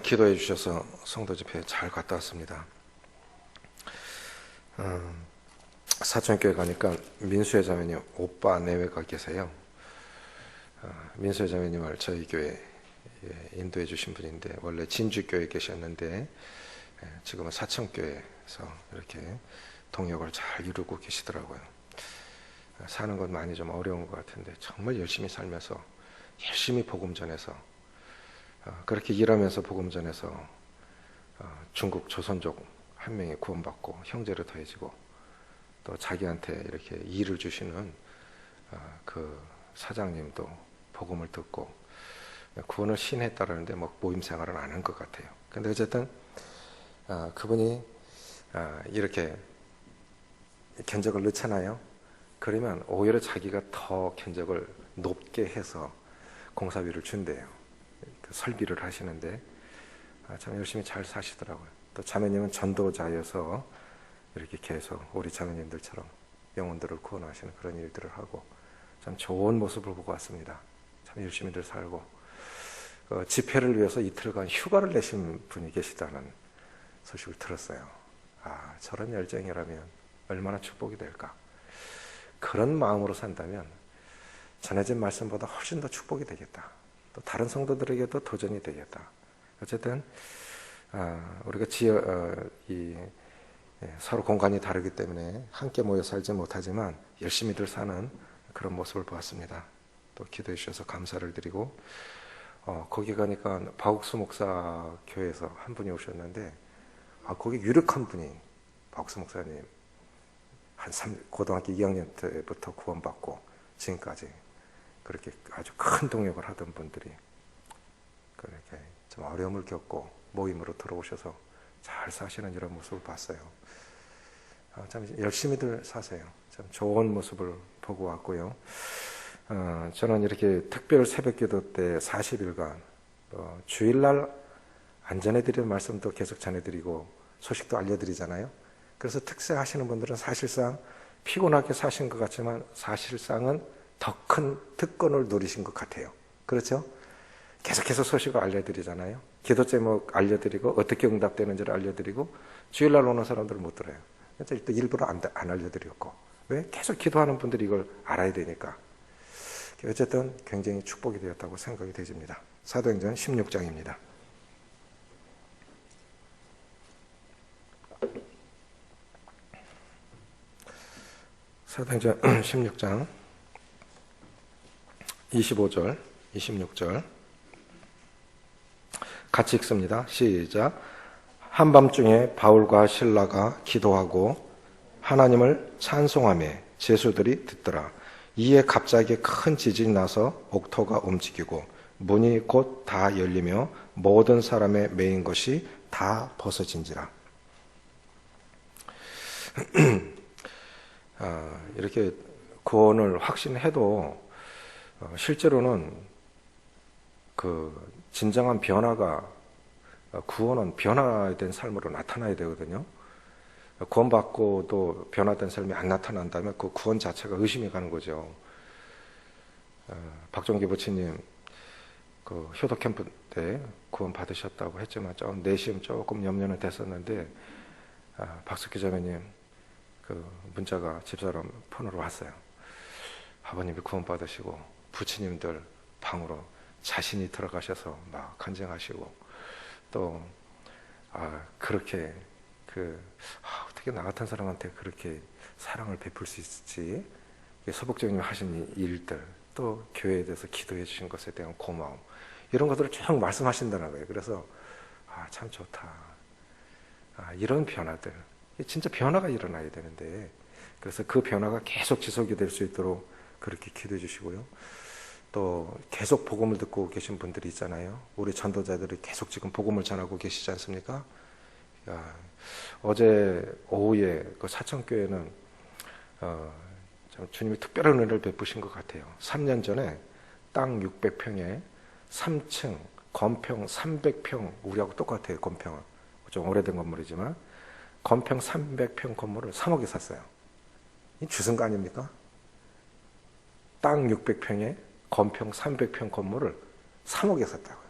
기도해 주셔서 성도 집회 잘 갔다 왔습니다. 사천교회 가니까 민수회 자매님 오빠 내외가 계세요. 민수회 자매님을 저희 교회에 인도해 주신 분인데 원래 진주교회에 계셨는데 지금은 사천교회에서 이렇게 동역을 잘 이루고 계시더라고요. 사는 건 많이 좀 어려운 것 같은데 정말 열심히 살면서 열심히 복음 전해서 그렇게 일하면서 복음 전해서 중국 조선족 한 명이 구원받고 형제로 더해지고 또 자기한테 이렇게 일을 주시는 그 사장님도 복음을 듣고 구원을 신했다라는데 뭐 모임 생활은 안 한 것 같아요. 근데 어쨌든 그분이 이렇게 견적을 넣잖아요. 그러면 오히려 자기가 더 견적을 높게 해서 공사비를 준대요. 그 설비를 하시는데 참 열심히 잘 사시더라고요. 또 자매님은 전도자여서 이렇게 계속 우리 자매님들처럼 영혼들을 구원하시는 그런 일들을 하고 참 좋은 모습을 보고 왔습니다. 참 열심히들 살고 집회를 위해서 이틀간 휴가를 내신 분이 계시다는 소식을 들었어요. 저런 열정이라면 얼마나 축복이 될까. 그런 마음으로 산다면 전해진 말씀보다 훨씬 더 축복이 되겠다. 또 다른 성도들에게도 도전이 되겠다. 어쨌든 우리가 서로 공간이 다르기 때문에 함께 모여 살지 못하지만 열심히들 사는 그런 모습을 보았습니다. 또 기도해 주셔서 감사를 드리고 거기 가니까 박욱수 목사 교회에서 한 분이 오셨는데 거기 유력한 분이 박욱수 목사님 고등학교 2학년 때부터 구원받고 지금까지 그렇게 아주 큰 동역을 하던 분들이 그렇게 좀 어려움을 겪고 모임으로 들어오셔서 잘 사시는 이런 모습을 봤어요. 참 열심히들 사세요. 참 좋은 모습을 보고 왔고요. 저는 이렇게 특별 새벽기도 때 40일간 주일날 안 전해드리는 말씀도 계속 전해드리고 소식도 알려드리잖아요. 그래서 특세하시는 분들은 사실상 피곤하게 사신 것 같지만 사실상은 더 큰 특권을 누리신 것 같아요. 그렇죠? 계속해서 소식을 알려드리잖아요. 기도 제목 알려드리고 어떻게 응답되는지를 알려드리고 주일날 오는 사람들은 못 들어요. 그래서 또 일부러 안 알려드렸고 왜? 계속 기도하는 분들이 이걸 알아야 되니까. 어쨌든 굉장히 축복이 되었다고 생각이 되집니다. 사도행전 16장입니다. 사도행전 16장 25절, 26절 같이 읽습니다. 시작. 한밤중에 바울과 실라가 기도하고 하나님을 찬송하며 제수들이 듣더라. 이에 갑자기 큰 지진이 나서 옥토가 움직이고 문이 곧 다 열리며 모든 사람의 매인 것이 다 벗어진지라. 이렇게 구원을 확신해도 실제로는 그 진정한 변화가 구원은 변화된 삶으로 나타나야 되거든요. 구원받고도 변화된 삶이 안 나타난다면 그 구원 자체가 의심이 가는 거죠. 박종기 부치님 그 효도 캠프 때 구원 받으셨다고 했지만 좀 내심 조금 염려는 됐었는데 박석기 자매님 그 문자가 집사람 폰으로 왔어요. 아버님이 구원 받으시고 부치님들 방으로 자신이 들어가셔서 막 간증하시고 또 그렇게 어떻게 나 같은 사람한테 그렇게 사랑을 베풀 수 있을지 서복정님 하신 일들 또 교회에 대해서 기도해 주신 것에 대한 고마움 이런 것들을 쭉 말씀하신다는 거예요. 그래서 참 좋다. 이런 변화들 진짜 변화가 일어나야 되는데 그래서 그 변화가 계속 지속이 될 수 있도록 그렇게 기도해 주시고요. 또 계속 복음을 듣고 계신 분들이 있잖아요. 우리 전도자들이 계속 지금 복음을 전하고 계시지 않습니까? 어제 오후에 그 사천교회는 주님이 특별한 은혜를 베푸신 것 같아요. 3년 전에 땅 600평에 3층 건평 300평 우리하고 똑같아요. 건평은 좀 오래된 건물이지만 건평 300평 건물을 3억에 샀어요. 이 주승가 아닙니까? 땅 600평에 건평 300평 건물을 3억에 샀다고요.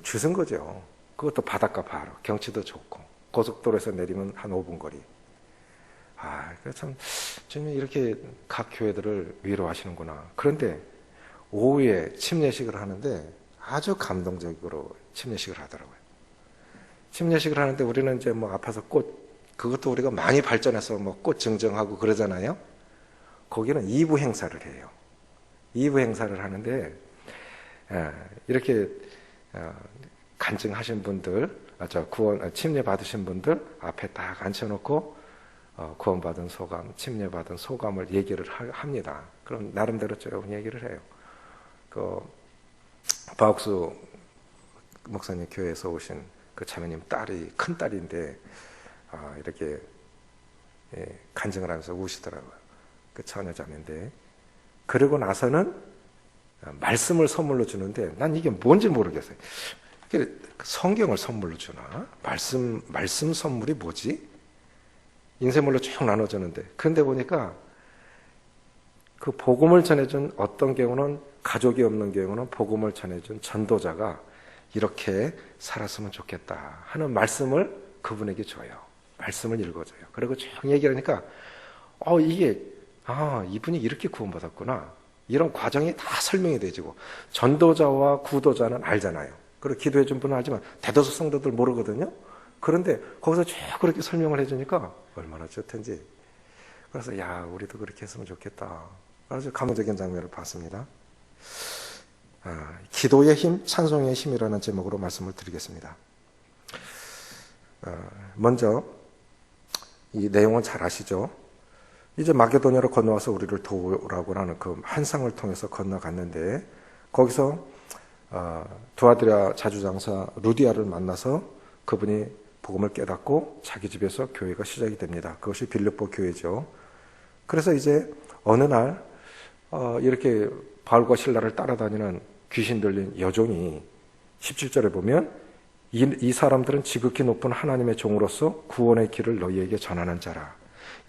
주선 거죠. 그것도 바닷가 바로, 경치도 좋고, 고속도로에서 내리면 한 5분 거리. 참, 주님이 이렇게 각 교회들을 위로하시는구나. 그런데 오후에 침례식을 하는데 아주 감동적으로 침례식을 하더라고요. 침례식을 하는데 우리는 이제 뭐 아파서 그것도 우리가 많이 발전해서 뭐 꽃 증정하고 그러잖아요. 거기는 2부 행사를 해요. 2부 행사를 하는데, 이렇게, 간증하신 분들, 침례 받으신 분들 앞에 딱 앉혀놓고, 구원받은 소감, 침례받은 소감을 얘기를 합니다. 그럼 나름대로 쭉 얘기를 해요. 바옥수 목사님 교회에서 오신 그 자매님 큰 딸인데, 이렇게, 간증을 하면서 우시더라고요. 그 처녀 자매인데. 그러고 나서는 말씀을 선물로 주는데 난 이게 뭔지 모르겠어요. 성경을 선물로 주나? 말씀 선물이 뭐지? 인쇄물로 쭉 나눠주는데. 그런데 보니까 그 복음을 전해준 어떤 경우는 가족이 없는 경우는 복음을 전해준 전도자가 이렇게 살았으면 좋겠다 하는 말씀을 그분에게 줘요. 말씀을 읽어줘요. 그리고 쭉 얘기하니까 이분이 이렇게 구원받았구나. 이런 과정이 다 설명이 되지고 전도자와 구도자는 알잖아요. 그리고 기도해 준 분은 알지만 대다수 성도들 모르거든요. 그런데 거기서 쭉 그렇게 설명을 해주니까 얼마나 좋던지. 그래서 우리도 그렇게 했으면 좋겠다. 아주 감동적인 장면을 봤습니다. 기도의 힘, 찬송의 힘이라는 제목으로 말씀을 드리겠습니다. 먼저 이 내용은 잘 아시죠? 이제 마게도냐로 건너와서 우리를 도우라고 하는 그 환상을 통해서 건너갔는데 거기서 두아드랴 자주장사 루디아를 만나서 그분이 복음을 깨닫고 자기 집에서 교회가 시작이 됩니다. 그것이 빌립보 교회죠. 그래서 이제 어느 날 이렇게 바울과 실라를 따라다니는 귀신 들린 여종이 17절에 보면 이 사람들은 지극히 높은 하나님의 종으로서 구원의 길을 너희에게 전하는 자라.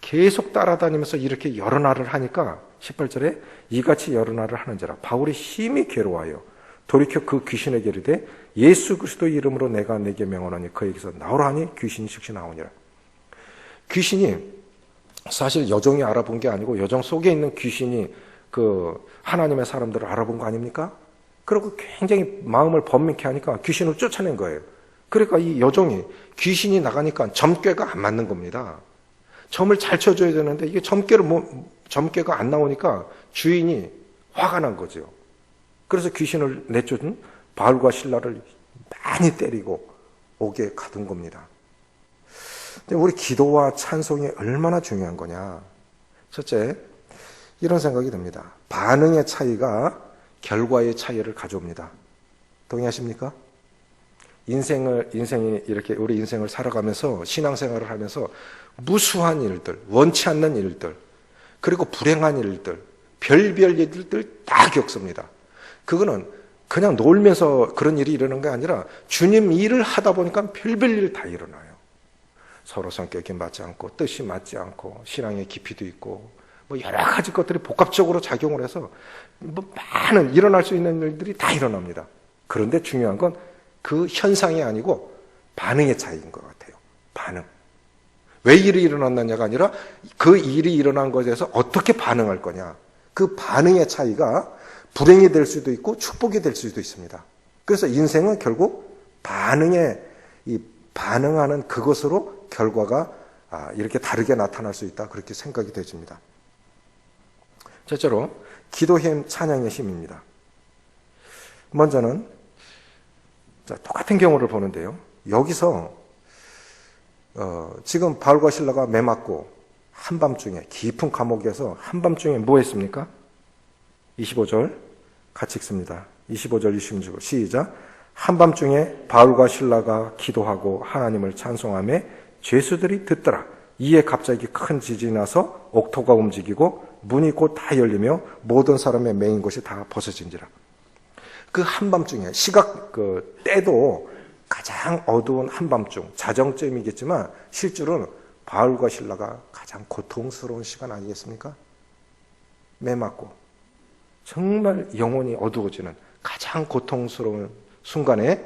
계속 따라다니면서 이렇게 여러 날을 하니까 18절에 이같이 여러 날을 하는 자라. 바울이 심히 괴로워요. 돌이켜 그 귀신에게 이르되 예수 그리스도 이름으로 내가 내게 명하노니 그에게서 나오라 하니 귀신이 즉시 나오니라. 귀신이 사실 여종이 알아본 게 아니고 여종 속에 있는 귀신이 그 하나님의 사람들을 알아본 거 아닙니까? 그리고 굉장히 마음을 번민케 하니까 귀신을 쫓아낸 거예요. 그러니까 이 여종이 귀신이 나가니까 점괘가 안 맞는 겁니다. 점을 잘 쳐줘야 되는데 이게 점괘가 안 나오니까 주인이 화가 난 거죠. 그래서 귀신을 내쫓은 바울과 실라를 많이 때리고 옥에 가둔 겁니다. 근데 우리 기도와 찬송이 얼마나 중요한 거냐. 첫째, 이런 생각이 듭니다. 반응의 차이가 결과의 차이를 가져옵니다. 동의하십니까? 인생이 이렇게 우리 인생을 살아가면서 신앙생활을 하면서 무수한 일들, 원치 않는 일들, 그리고 불행한 일들, 별별 일들 다 겪습니다. 그거는 그냥 놀면서 그런 일이 일어나는 게 아니라 주님 일을 하다 보니까 별별 일 다 일어나요. 서로 성격이 맞지 않고 뜻이 맞지 않고 신앙의 깊이도 있고 뭐 여러 가지 것들이 복합적으로 작용을 해서 뭐 많은 일어날 수 있는 일들이 다 일어납니다. 그런데 중요한 건 그 현상이 아니고 반응의 차이인 것 같아요. 반응. 왜 일이 일어났느냐가 아니라 그 일이 일어난 것에 대해서 어떻게 반응할 거냐. 그 반응의 차이가 불행이 될 수도 있고 축복이 될 수도 있습니다. 그래서 인생은 결국 반응하는 그것으로 결과가 이렇게 다르게 나타날 수 있다. 그렇게 생각이 되집니다. 첫째로 기도의 힘, 찬양의 힘입니다. 먼저는 똑같은 경우를 보는데요. 여기서 지금 바울과 실라가 매 맞고 한밤중에 깊은 감옥에서 한밤중에 뭐 했습니까? 25절 같이 읽습니다. 25절 26절 시작. 한밤중에 바울과 실라가 기도하고 하나님을 찬송하며 죄수들이 듣더라. 이에 갑자기 큰 지진이 나서 옥토가 움직이고 문이 곧 다 열리며 모든 사람의 매인 것이 다 벗어진지라. 그 한밤중에 때도 가장 어두운 한밤중, 자정쯤이겠지만 실제로는 바울과 실라가 가장 고통스러운 시간 아니겠습니까? 매 맞고 정말 영혼이 어두워지는 가장 고통스러운 순간에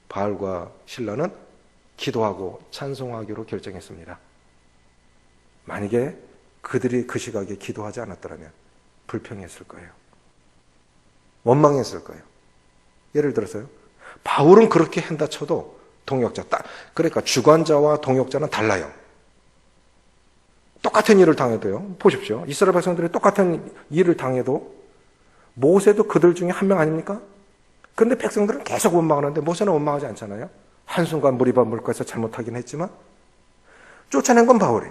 바울과 신라는 기도하고 찬송하기로 결정했습니다. 만약에 그들이 그 시각에 기도하지 않았더라면 불평했을 거예요. 원망했을 거예요. 예를 들어서요. 바울은 그렇게 한다 쳐도 동역자, 그러니까 주관자와 동역자는 달라요. 똑같은 일을 당해도요. 보십시오. 이스라엘 백성들이 똑같은 일을 당해도 모세도 그들 중에 한 명 아닙니까? 그런데 백성들은 계속 원망하는데 모세는 원망하지 않잖아요. 한순간 무리바 물가에서 잘못하긴 했지만 쫓아낸 건 바울이.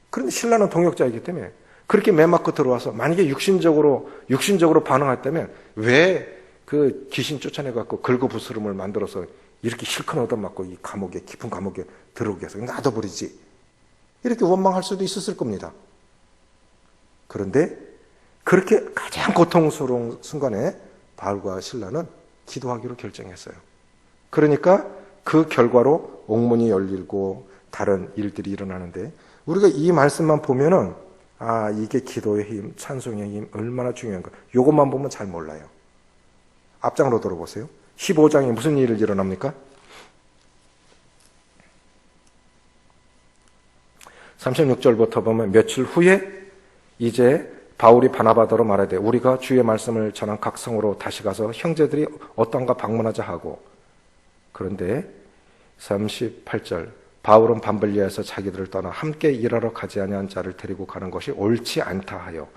그런데 신라는 동역자이기 때문에 그렇게 매 맞고 들어와서 만약에 육신적으로 반응했다면 왜 그 귀신 쫓아내갖고 긁어부스름을 만들어서 이렇게 실컷 얻어맞고 이 감옥에, 깊은 감옥에 들어오게 해서 놔둬버리지. 이렇게 원망할 수도 있었을 겁니다. 그런데 그렇게 가장 고통스러운 순간에 바울과 신라는 기도하기로 결정했어요. 그러니까 그 결과로 옥문이 열리고 다른 일들이 일어나는데 우리가 이 말씀만 보면은 이게 기도의 힘, 찬송의 힘 얼마나 중요한가. 이것만 보면 잘 몰라요. 앞장으로 돌아보세요. 15장에 무슨 일이 일어납니까? 36절부터 보면 며칠 후에 이제 바울이 바나바더로 말하되 우리가 주의 말씀을 전한 각 성으로 다시 가서 형제들이 어떤가 방문하자 하고, 그런데 38절 바울은 밤블리에서 자기들을 떠나 함께 일하러 가지 아니한 자를 데리고 가는 것이 옳지 않다 하여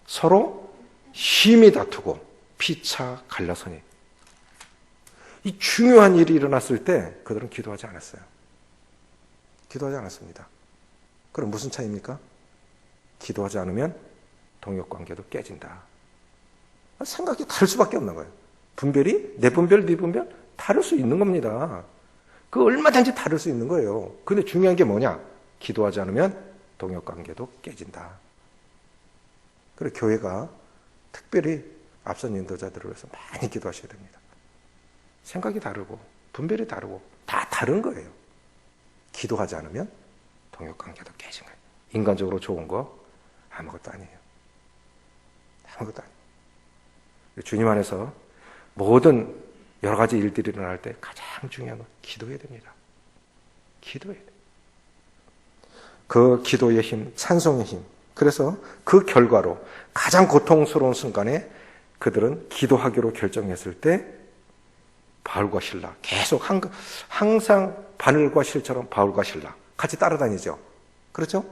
서로 심히 다투고 피차 갈라서니. 이 중요한 일이 일어났을 때 그들은 기도하지 않았어요. 기도하지 않았습니다. 그럼 무슨 차이입니까? 기도하지 않으면 동역관계도 깨진다. 생각이 다를 수밖에 없는 거예요. 분별이 내 분별, 네 분별 다를 수 있는 겁니다. 그 얼마든지 다를 수 있는 거예요. 근데 중요한 게 뭐냐? 기도하지 않으면 동역관계도 깨진다. 그래서 교회가 특별히 앞선 인도자들을 위해서 많이 기도하셔야 됩니다. 생각이 다르고 분별이 다르고 다 다른 거예요. 기도하지 않으면 동역관계도 깨진 거예요. 인간적으로 좋은 거 아무것도 아니에요. 아무것도 아니에요. 주님 안에서 모든 여러 가지 일들이 일어날 때 가장 중요한 건 기도해야 됩니다. 기도해야 돼요. 그 기도의 힘, 찬송의 힘. 그래서 그 결과로 가장 고통스러운 순간에 그들은 기도하기로 결정했을 때 바울과 신라 계속 항상 바늘과 실처럼 바울과 신라 같이 따라다니죠. 그렇죠?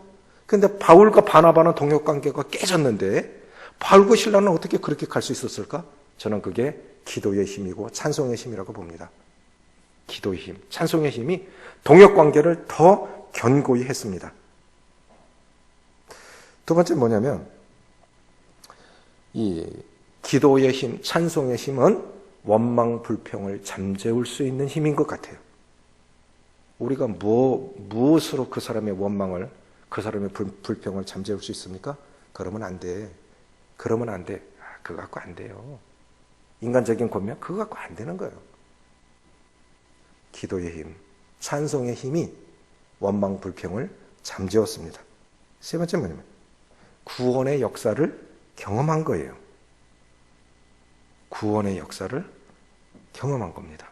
근데 바울과 바나바는 동역관계가 깨졌는데 바울과 신라는 어떻게 그렇게 갈 수 있었을까? 저는 그게 기도의 힘이고 찬송의 힘이라고 봅니다. 기도의 힘, 찬송의 힘이 동역관계를 더 견고히 했습니다. 두 번째 뭐냐면 이 기도의 힘, 찬송의 힘은 원망, 불평을 잠재울 수 있는 힘인 것 같아요. 우리가 무엇으로 그 사람의 원망을, 그 사람의 불평을 잠재울 수 있습니까? 그러면 안 돼. 그러면 안 돼. 그거 갖고 안 돼요. 인간적인 권면? 그거 갖고 안 되는 거예요. 기도의 힘, 찬송의 힘이 원망, 불평을 잠재웠습니다. 세 번째 뭐냐면 구원의 역사를 경험한 거예요. 구원의 역사를 경험한 겁니다.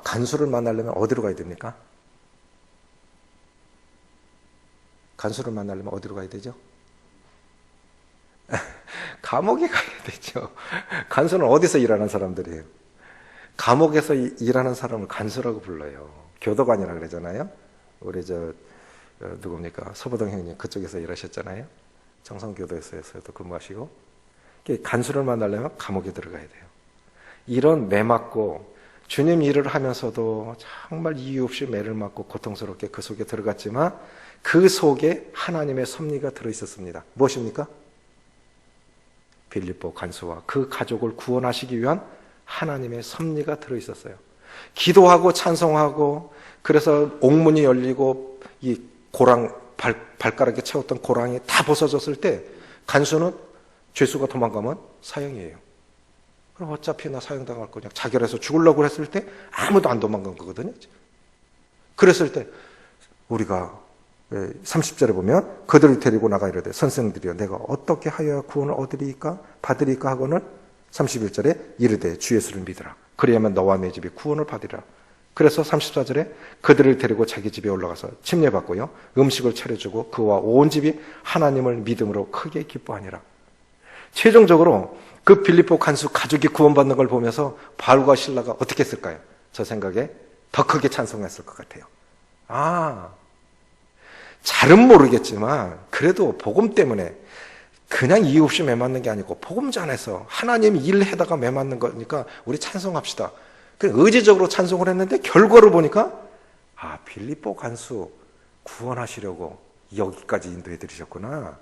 간수를 만나려면 어디로 가야 됩니까? 간수를 만나려면 어디로 가야 되죠? 감옥에 가야 되죠. 간수는 어디서 일하는 사람들이에요? 감옥에서 일하는 사람을 간수라고 불러요. 교도관이라고 그러잖아요. 우리 누굽니까? 서부동 형님 그쪽에서 일하셨잖아요. 정성교도소에서도 근무하시고. 간수를 만나려면 감옥에 들어가야 돼요. 이런 매 맞고 주님 일을 하면서도 정말 이유 없이 매를 맞고 고통스럽게 그 속에 들어갔지만 그 속에 하나님의 섭리가 들어있었습니다. 무엇입니까? 빌립보 간수와 그 가족을 구원하시기 위한 하나님의 섭리가 들어있었어요. 기도하고 찬송하고 그래서 옥문이 열리고 이 발가락에 채웠던 고랑이 다 벗어졌을 때 간수는 죄수가 도망가면 사형이에요. 그럼 어차피 나 사형당할 거냐. 자결해서 죽으려고 했을 때 아무도 안 도망간 거거든요. 그랬을 때 우리가 30절에 보면 그들을 데리고 나가 이르되 선생들이여 내가 어떻게 하여야 구원을 얻으리까 받으리까 하고는 31절에 이르되 주 예수를 믿으라. 그리하면 너와 내 집이 구원을 받으리라. 그래서 34절에 그들을 데리고 자기 집에 올라가서 침례받고요. 음식을 차려주고 그와 온 집이 하나님을 믿음으로 크게 기뻐하니라. 최종적으로 그 빌립보 간수 가족이 구원받는 걸 보면서 바울과 실라가 어떻게 했을까요? 저 생각에 더 크게 찬송했을 것 같아요. 잘은 모르겠지만 그래도 복음 때문에 그냥 이유 없이 매맞는 게 아니고 복음 전에서 하나님이 일해다가 매맞는 거니까 우리 찬송합시다. 의지적으로 찬송을 했는데 결과를 보니까 빌립보 간수 구원하시려고 여기까지 인도해 드리셨구나.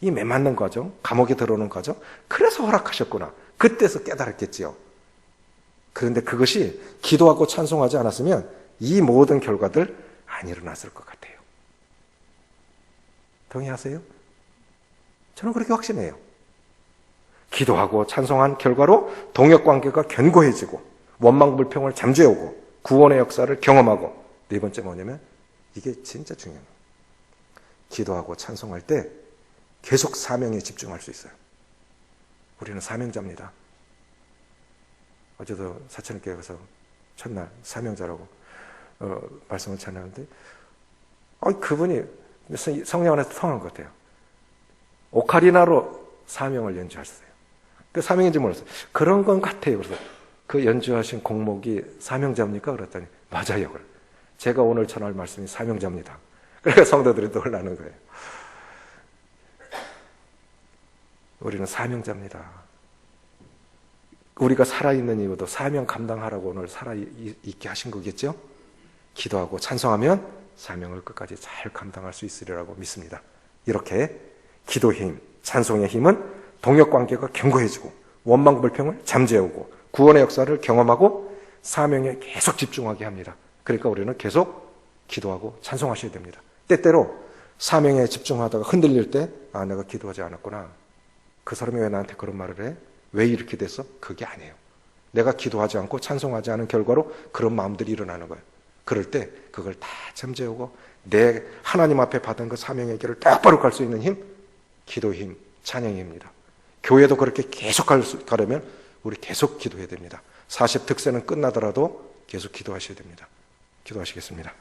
이 매맞는 과정, 감옥에 들어오는 과정, 그래서 허락하셨구나. 그때서 깨달았겠지요. 그런데 그것이 기도하고 찬송하지 않았으면 이 모든 결과들 안 일어났을 것 같아요. 동의하세요? 저는 그렇게 확신해요. 기도하고 찬송한 결과로 동역관계가 견고해지고 원망불평을 잠재우고 구원의 역사를 경험하고, 네 번째 뭐냐면 이게 진짜 중요해요. 기도하고 찬송할 때 계속 사명에 집중할 수 있어요. 우리는 사명자입니다. 어제도 사천교회 가서 첫날 사명자라고 말씀을 전하는데 그분이 성령 안에서 통한 것 같아요. 오카리나로 사명을 연주하셨어요. 그 사명인지 몰랐어요. 그런 건 같아요. 그래서 그 연주하신 곡목이 사명자입니까? 그랬더니 맞아요. 제가 오늘 전할 말씀이 사명자입니다. 그러니까 성도들이 놀라는 거예요. 우리는 사명자입니다. 우리가 살아있는 이유도 사명 감당하라고 오늘 살아있게 하신 거겠죠? 기도하고 찬송하면 사명을 끝까지 잘 감당할 수 있으리라고 믿습니다. 이렇게 기도의 힘, 찬송의 힘은 동역관계가 견고해지고 원망불평을 잠재우고 구원의 역사를 경험하고 사명에 계속 집중하게 합니다. 그러니까 우리는 계속 기도하고 찬송하셔야 됩니다. 때때로 사명에 집중하다가 흔들릴 때 내가 기도하지 않았구나. 그 사람이 왜 나한테 그런 말을 해? 왜 이렇게 됐어? 그게 아니에요. 내가 기도하지 않고 찬송하지 않은 결과로 그런 마음들이 일어나는 거예요. 그럴 때 그걸 다 잠재우고 내 하나님 앞에 받은 그 사명의 길을 똑바로 갈 수 있는 힘, 기도의 힘, 찬양의 힘입니다. 교회도 그렇게 계속 가려면 우리 계속 기도해야 됩니다. 40 득세는 끝나더라도 계속 기도하셔야 됩니다. 기도하시겠습니다.